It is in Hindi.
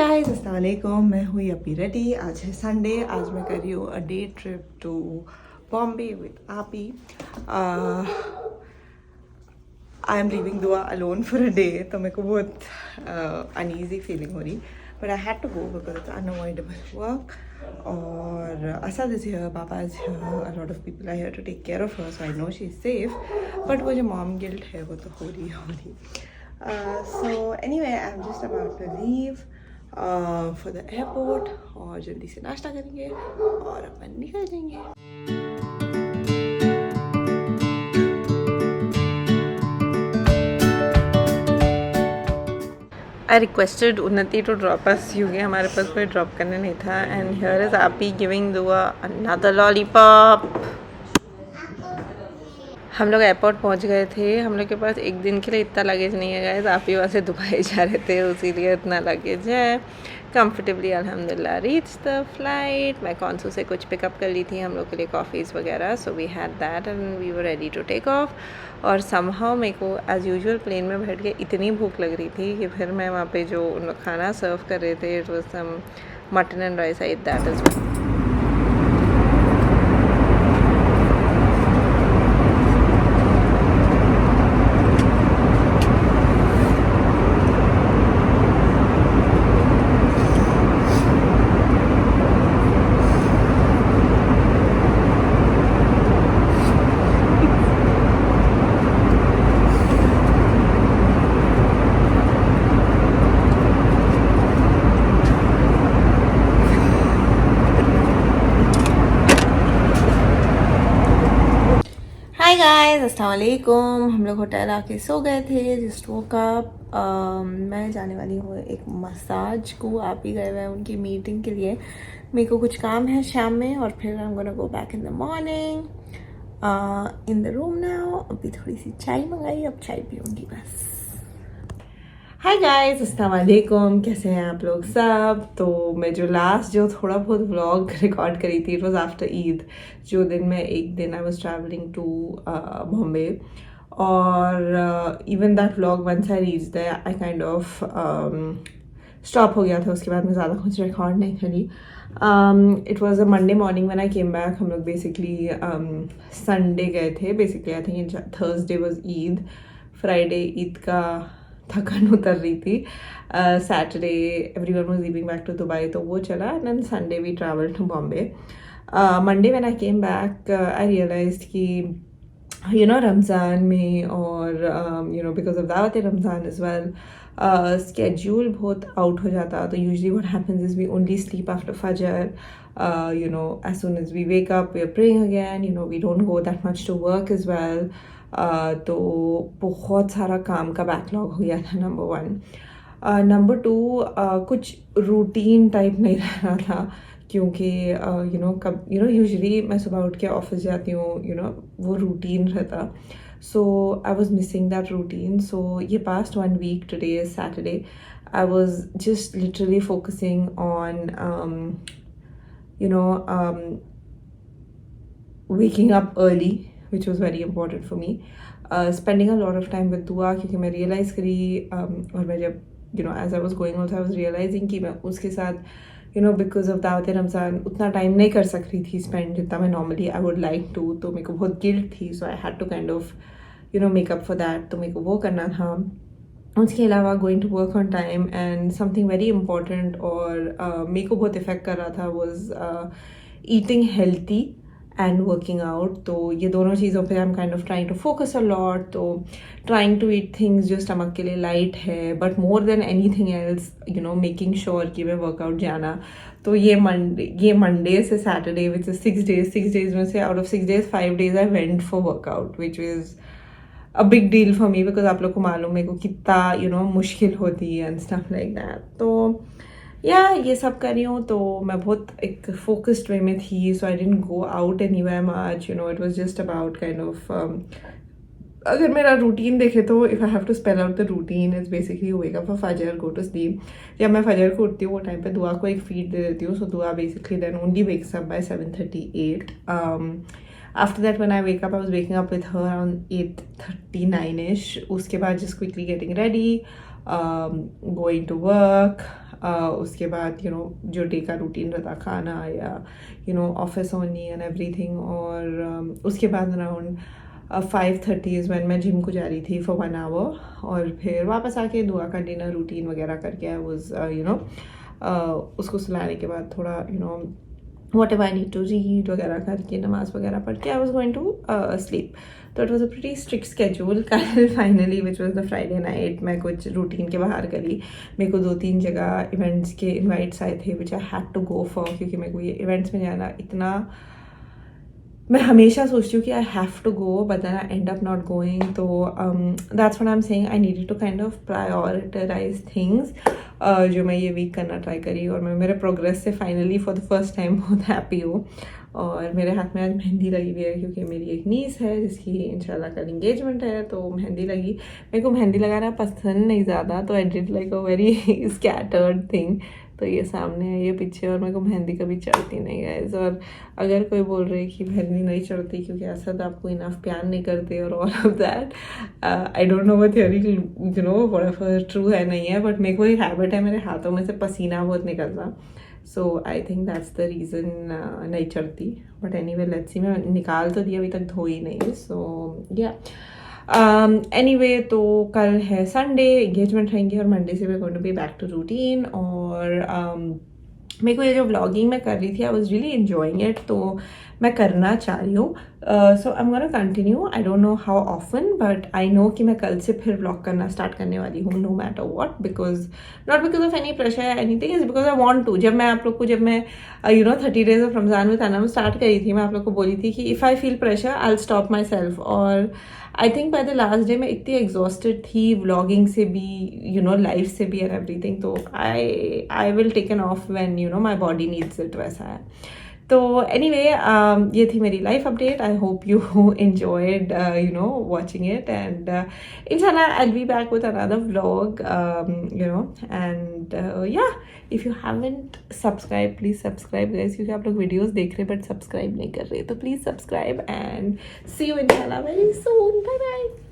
गाइस, अस्सलाम वालेकुम। मैं हुई अपी रेडी। आज है संडे। आज मैं कर रही हूँ a day trip to Bombay with आपी। I am leaving Dua alone for a day, तो मेरे को बहुत अनईजी फीलिंग हो रही, but I had to go because it's unavoidable work. और असद इज हियर, पापा is here, a lot of people are here to take care of her, so I know she is safe. But वो जो मॉम गिल्ट है वो तो हो रही। So anyway, I'm just about to leave for the airport और जल्दी से नाश्ता करेंगे और अपन निकल जाएंगे। I requested उन्नति to drop us क्योंकि हमारे पास कोई ड्रॉप करने नहीं था, and here is Api giving Dua another lollipop। हम लोग एयरपोर्ट पहुंच गए थे। हम लोग के पास एक दिन के लिए इतना लगेज नहीं है गाइस, आप ही वहाँ से दुबई जा रहे थे, उसीलिए इतना लगेज है। कंफर्टेबली अल्हम्दुलिल्लाह रीच द फ्लाइट। मैं कौनसू से कुछ पिकअप कर ली थी हम लोग के लिए कॉफ़ीज़ वगैरह, so we had that and we were ready to take off. और समहाउ मेरे को एज़ यूजुअल प्लेन में बैठ के इतनी भूख लग रही थी कि फिर मैं वहाँ पे जो उन लोग खाना सर्व कर रहे थे, it was some mutton and rice, I ate that as well. Hi guys, अस्सलाम वालेकुम। हम लोग होटल आके सो गए थे, जस्ट वोक अप। मैं जाने वाली हूँ एक मसाज को। आप ही गए हुए हैं उनकी मीटिंग के लिए। मेरे को कुछ काम है शाम में और फिर आई am gonna go back in the morning in the room now. अभी थोड़ी सी चाय मंगाई, अब चाय पीऊँगी बस। हाय गाइस, अस्सलाम वालेकुम। कैसे हैं आप लोग सब? तो मैं जो थोड़ा बहुत व्लॉग रिकॉर्ड करी थी, इट वाज आफ्टर ईद, जो दिन मैं एक दिन I was travelling to Bombay. और even that vlog once I reach there I kind of stop हो गया था। उसके बाद मैं ज़्यादा कुछ रिकॉर्ड नहीं करी। It was a Monday morning when I came back. हम लोग बेसिकली संडे गए थे। Basically I think Thursday was Eid, Friday Eid का थकान उतर रही थी। Saturday everyone was leaving back to Dubai, तो वो चला, and then Sunday we travelled to Bombay. Monday when I came back I realized कि रमज़ान में और बिकॉज ऑफ दावत रमज़ान एज वेल स्केड्यूल बहुत आउट हो जाता। तो usually what happens is we only sleep after फजर। as soon as we wake up we are praying again, we don't go that much to work as well। तो बहुत सारा काम का बैकलॉग हो गया था, नंबर वन। नंबर टू, कुछ रूटीन टाइप नहीं रह रहा था, क्योंकि यूजुअली मैं सुबह उठ के ऑफिस जाती हूँ, वो रूटीन रहता। So I was missing that routine. So ये past 1 week, today is Saturday, I was just literally focusing on waking up early, which was very important for me, spending a lot of time with दुआ, क्योंकि मैं realize करी और मैं जब as I was going also I was realizing कि मैं उसके साथ because of दावत रमज़ान उतना टाइम नहीं कर सक रही थी spend जितना मैं normally I would like to। तो मेरे को बहुत guilt थी, so I had to kind of make up for that। तो मेरे को वो करना था। उसके अलावा going to work on time, and something very important और मेरे को बहुत इफेक्ट कर रहा था was eating healthy and working out. तो ये दोनों चीज़ों पे I am kind of trying to focus a lot. तो ट्राइंग टू ईट थिंग्स जो स्टमक के लिए लाइट है, but more than anything else making sure कि मैं वर्कआउट जाना। तो ये मंडे से सैटरडे विच इज 6 days में से out of 6 days 5 days I went for workout, which is a big deal for me, because आप लोग को मालूम है को कितना मुश्किल होती है एंड स्टफ लाइक दैट। तो ये सब कर रही हूँ। तो मैं बहुत एक फोकस्ड वे में थी, so I didn't go out anywhere much. It was just about kind of अगर मेरा रूटीन देखे तो if I have to spell out the routine is basically wake up for Fajr, go to sleep. जब मैं फजर को उठती हूँ वो टाइम पे दुआ को एक फीड दे देती हूँ। So Dua basically then only wakes up by 7:38। After that, when I wake up, I was waking up with her around 8:39ish. उसके बाद just quickly getting ready, going to work, उसके बाद जो डे का रूटीन रहता, खाना या ऑफिस ओनली एंड एवरीथिंग। और उसके बाद अराउंड 5:30 इज़ व्हेन मैं जिम को जा रही थी फॉर 1 आवर, और फिर वापस आके दुआ का डिनर रूटीन वगैरह करके आई वाज उसको सुलाने के बाद थोड़ा whatever I need to read वगैरह करके, नमाज वगैरह पढ़ के I was going to sleep. तो it was a pretty strict schedule. कल finally which was the Friday night मैं कुछ रूटीन के बाहर करी। मेरे को 2-3 जगह इवेंट्स के इन्वाइट्स आए थे which I had to go for, क्योंकि मेरे को ये इवेंट्स में जाना इतना, मैं हमेशा सोचती हूँ कि I have to go but then I end up not going. तो that's what I am saying, I needed to kind of prioritise things, जो मैं ये वीक करना ट्राई करी। और मैं मेरे प्रोग्रेस से finally for the first time बहुत हैप्पी हूँ। और मेरे हाथ में आज मेहंदी लगी हुई है, क्योंकि मेरी एक नीस है जिसकी इंशाल्लाह कल इंगेजमेंट है, तो मेहंदी लगी। मेरे को मेहंदी लगाना पसंद नहीं ज़्यादा, तो I did like a very scattered thing. तो ये सामने है, ये पीछे, और मेरे को मेहंदी कभी चढ़ती नहीं है। और अगर कोई बोल रहे कि मेहंदी नहीं चढ़ती क्योंकि ऐसा तो आपको इनफ प्यार नहीं करते और all of that, I don't no वो थियोरी व्हाटएवर ट्रू है नहीं है, बट मेरे को एक हैबिट है, मेरे हाथों में से पसीना बहुत निकलता। So I think that's the reason नहीं चढ़ती। बट एनीवे लेट्स सी, मैं निकाल तो दिया, अभी तक धोई नहीं। सो या एनीवे, तो कल है संडे, एंगेजमेंट रहेंगे, और मंडे से we going to be back to routine. और मेरे को ये जो व्लॉगिंग मैं कर रही थी, I was really enjoying it, तो मैं करना चाह रही हूँ। So I am gonna continue, I don't know how often, but I know कि मैं कल से फिर व्लॉग करना स्टार्ट करने वाली हूँ, no matter what, because not because of any pressure anything, is because I want to. जब मैं आप लोग को, जब मैं 30 days of Ramzan with Anam start करी थी, मैं आप लोग को बोली थी कि if I feel pressure I will stop myself. और I think by the last day मैं इतनी एग्जॉस्टेड थी, व्लॉगिंग से भी, लाइफ से भी एंड एवरीथिंग, तो I will take an off when my body needs it, वैसा है। तो एनीवे, ये थी मेरी life update. I hope you enjoyed watching it, and inshallah I'll be back with another vlog, and yeah, if you haven't subscribed, please subscribe guys, क्योंकि आप लोग वीडियोस देख रहे बट सब्सक्राइब नहीं कर रहे, तो please subscribe, and see you inshallah very soon. Bye bye.